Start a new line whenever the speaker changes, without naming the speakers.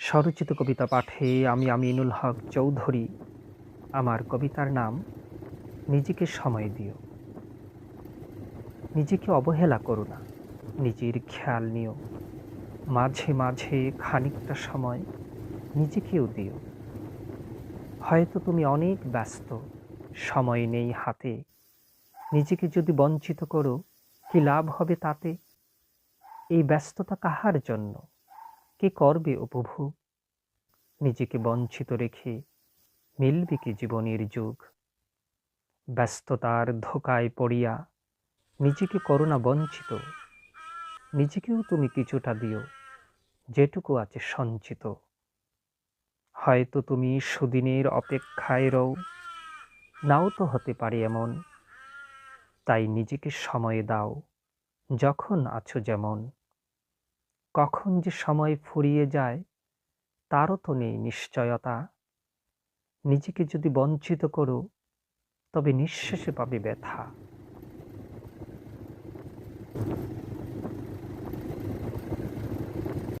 স্বরচিত কবিতা পাঠে আমি আমিনুল হক চৌধুরী। আমার কবিতার নাম নিজেকে সময় দিও। নিজেকে অবহেলা করো না, নিজের খেয়াল নিও। মাঝে মাঝে খানিকটা সময় নিজেকেও দিও। হয়তো তুমি অনেক ব্যস্ত, সময় নেই হাতে। নিজেকে যদি বঞ্চিত করো, কি লাভ হবে তাতে? এই ব্যস্ততা কাহার জন্য? কে করবে উপভোগ? নিজেকে বঞ্চিত রেখে মিলবে কি জীবনের যুগ? ব্যস্ততার ধোঁকায় পড়িয়া নিজেকে করো না বঞ্চিত। নিজেকেও তুমি কিছুটা দিও, যেটুকু আছে সঞ্চিত। হয়তো তুমি সুদিনের অপেক্ষায় রও, নাও তো হতে পারে এমন। তাই নিজেকে সময় দাও, যখন আছো যেমন। কখন যে সময় ফুরিয়ে যায়, তারও তো নেই নিশ্চয়তা। নিজেকে যদি বঞ্চিত করো, তবে নিঃশেষে পাবে ব্যথা।